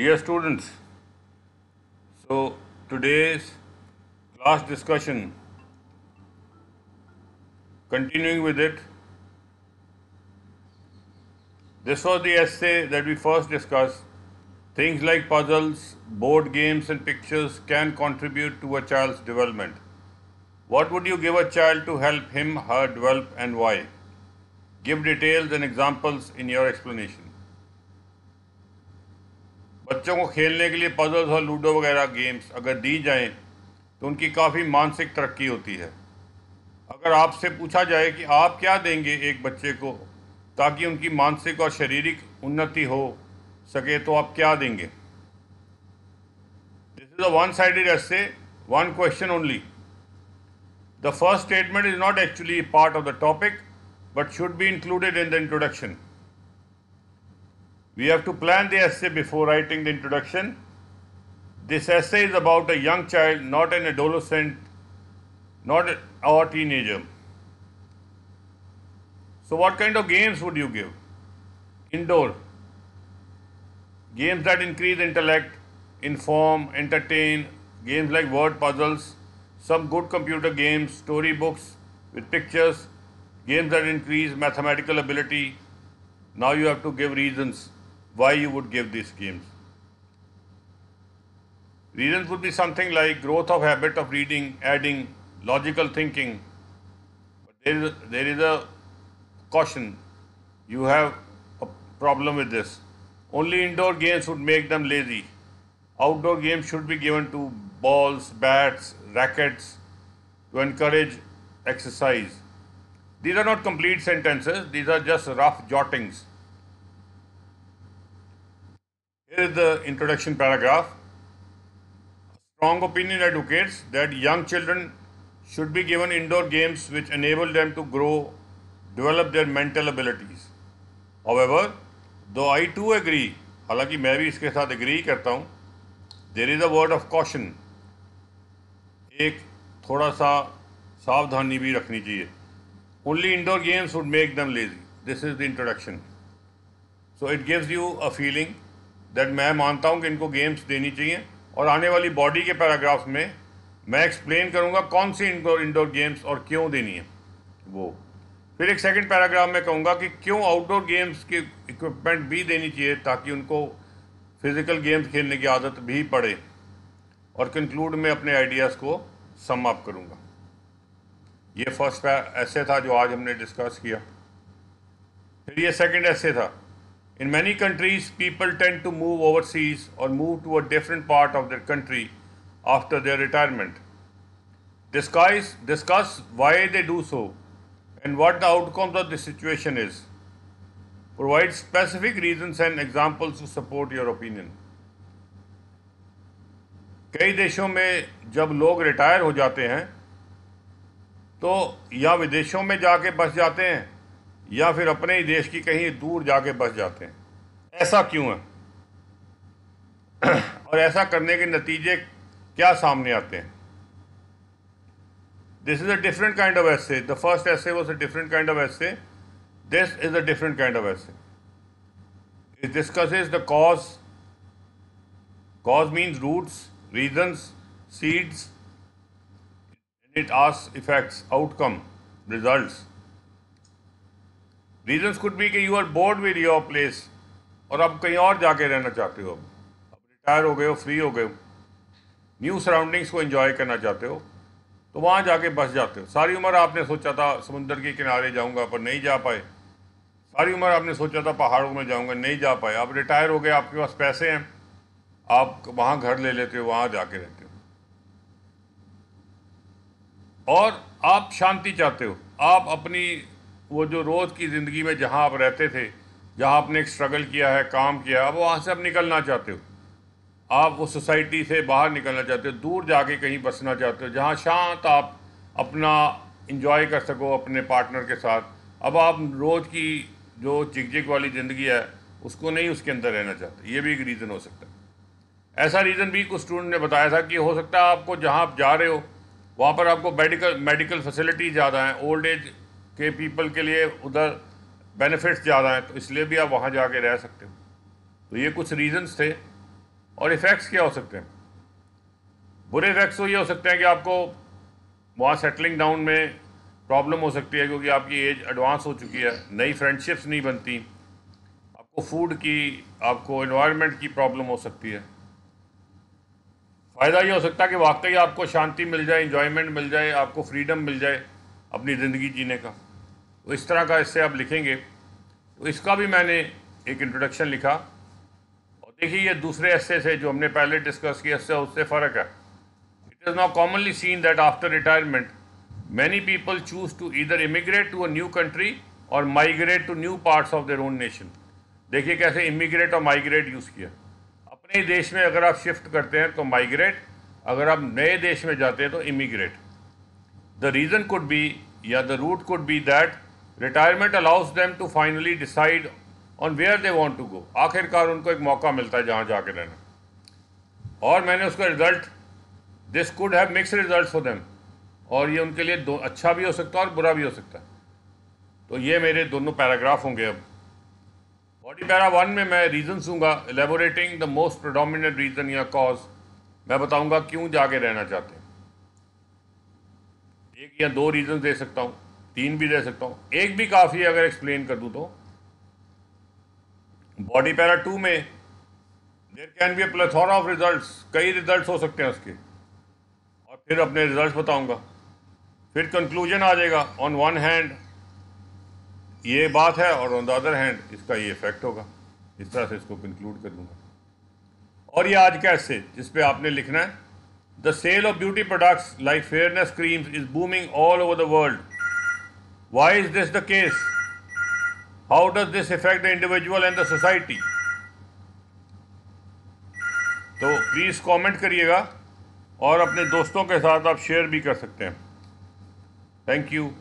Dear students, so today's class discussion, continuing with it, this was the essay that we first discussed. Things like puzzles, board games, and pictures can contribute to a child's development. What would you give a child to help him, her develop, and why? Give details and examples in your explanation. बच्चों को खेलने के लिए puzzles और ludo वगैरह games अगर दी जाएं तो उनकी काफ़ी मानसिक तरक्की होती है। अगर आपसे पूछा जाए कि आप क्या देंगे एक बच्चे को ताकि उनकी मानसिक और शारीरिक उन्नति हो सके, तो आप क्या देंगे? This is a one sided essay, one question only. The first statement is not actually part of the topic but should be included in the introduction. We have to plan the essay before writing the introduction. This essay is about a young child, not an adolescent, not a teenager. So what kind of games would you give? Indoor. Games that increase intellect, inform, entertain, games like word puzzles, some good computer games, storybooks with pictures, games that increase mathematical ability. Now you have to give reasons why you would give these games. Reasons would be something like growth of habit of reading, adding, logical thinking. But there is a caution. You have a problem with this. Only indoor games would make them lazy. Outdoor games should be given to balls, bats, rackets to encourage exercise. These are not complete sentences, these are just rough jottings. Here is the introduction paragraph. A strong opinion advocates that young children should be given indoor games which enable them to grow, develop their mental abilities. However, though I too agree, हालांकि मैं भी इसके साथ agree करता हूँ, there is a word of caution. एक थोड़ा सा सावधानी भी रखनी चाहिए. Only indoor games would make them lazy. This is the introduction. So it gives you a feeling that मैं मानता हूँ कि इनको गेम्स देनी चाहिए, और आने वाली बॉडी के पैराग्राफ्स में मैं एक्सप्लेन करूँगा कौन सी इंडोर गेम्स और क्यों देनी है वो. फिर एक सेकंड पैराग्राफ में कहूँगा कि क्यों आउटडोर गेम्स के इक्विपमेंट भी देनी चाहिए ताकि उनको फिजिकल गेम्स खेलने की आदत भी पड़े, और कंक्लूड में अपने आइडियाज़ को सम अप करूँगा. ये फर्स्ट ऐसे था जो आज हमने डिस्कस किया. फिर ये सेकंड ऐसे था. In many countries, people tend to move overseas or move to a different part of their country after their retirement. Discuss why they do so and what the outcomes of the situation is. Provide specific reasons and examples to support your opinion. कई देशों में जब लोग retire हो जाते हैं तो या विदेशों में जाके बस जाते हैं या फिर अपने ही देश की कहीं दूर जाके बस जाते हैं. ऐसा क्यों है और ऐसा करने के नतीजे क्या सामने आते हैं? This is a different kind of essay. The first essay was a different kind of essay. This is a different kind of essay. It discusses the cause. Cause means roots, reasons, seeds. And it asks effects, outcome, results. Reasons could be कि you are bored with your place और अब कहीं और जाके रहना चाहते हो. अब रिटायर हो गए हो, फ्री हो गए हो, न्यू सराउंडिंग्स को एंजॉय करना चाहते हो, तो वहाँ जाके बस जाते हो. सारी उम्र आपने सोचा था समुंदर के किनारे जाऊँगा पर नहीं जा पाए. सारी उम्र आपने सोचा था पहाड़ों में जाऊँगा, नहीं जा पाए. अब रिटायर हो गए, आपके पास पैसे हैं, आप वहाँ घर ले लेते हो, वहाँ जाके रहते हो, और आप शांति चाहते हो. आप अपनी वो जो रोज़ की ज़िंदगी में जहाँ आप रहते थे, जहाँ आपने एक स्ट्रगल किया है, काम किया, अब वहाँ से आप निकलना चाहते हो. आप वो सोसाइटी से बाहर निकलना चाहते हो, दूर जाके कहीं बसना चाहते हो जहाँ शांत आप अपना इंजॉय कर सको अपने पार्टनर के साथ. अब आप रोज़ की जो चिक वाली ज़िंदगी है उसको नहीं, उसके अंदर रहना चाहते. ये भी एक रीज़न हो सकता है. ऐसा रीज़न भी कुछ स्टूडेंट ने बताया था कि हो सकता है आपको जहाँ आप जा रहे हो वहाँ पर आपको मेडिकल फैसिलिटी ज़्यादा हैं, ओल्ड एज के पीपल के लिए उधर बेनिफिट्स ज़्यादा हैं, तो इसलिए भी आप वहाँ जाके रह सकते हो. तो ये कुछ रीज़न्स थे और इफ़ेक्ट्स क्या हो सकते हैं? बुरे इफ़ेक्ट्स तो ये हो सकते हैं कि आपको वहाँ सेटलिंग डाउन में प्रॉब्लम हो सकती है, क्योंकि आपकी एज एडवांस हो चुकी है, नई फ्रेंडशिप्स नहीं बनती, आपको फूड की, आपको एनवायरनमेंट की प्रॉब्लम हो सकती है। फ़ायदा ये हो सकता है कि वाकई आपको शांति मिल जाए, इंजॉयमेंट मिल जाए, आपको फ्रीडम मिल जाए अपनी ज़िंदगी जीने का। तो इस तरह का इससे आप लिखेंगे। तो इसका भी मैंने एक इंट्रोडक्शन लिखा, और देखिए ये दूसरे एस्से से जो हमने पहले डिस्कस किया उससे फ़र्क है। It is now commonly seen that after retirement many people choose to either immigrate to a new country और migrate to new parts of their own nation. देखिए कैसे इमिग्रेट और माइग्रेट यूज़ किया। अपने ही देश में अगर आप शिफ्ट करते हैं तो माइग्रेट, अगर आप नए देश में जाते हैं तो immigrate. The reason could be, या the root could be that retirement allows them to finally decide on where they want to go. आखिरकार उनको एक मौका मिलता है जहाँ जाके रहना। और मैंने उसका result, this could have mix result for them, और ये उनके लिए दो अच्छा भी हो सकता है और बुरा भी हो सकता है। तो ये मेरे दोनों पैराग्राफ होंगे। अब बॉडी पैरा 1 में मैं रीजन दूंगा, एलेबोरेटिंग द मोस्ट प्रोडोमिनेंट रीजन या कॉज। मैं बताऊंगा क्यों जाके रहना चाहते हैं। एक या दो रीजन दे सकता हूँ, 3 भी दे सकता हूँ, एक भी काफ़ी है अगर एक्सप्लेन कर दूँ तो। बॉडी पैरा 2 में there can be a plethora of results, कई रिजल्ट्स हो सकते हैं उसके, और फिर अपने रिजल्ट्स बताऊंगा। फिर कंक्लूजन आ जाएगा, ऑन वन हैंड ये बात है और ऑन द अदर हैंड इसका ये इफेक्ट होगा। इस तरह से इसको कंक्लूड कर दूंगा। और ये आज का ऐसे जिस पे आपने लिखना है, the sale of beauty products like fairness creams is booming all over the world. Why is this the case? How does this effect the individual and the society? तो प्लीज़ कमेंट करिएगा, और अपने दोस्तों के साथ आप शेयर भी कर सकते हैं। Thank you.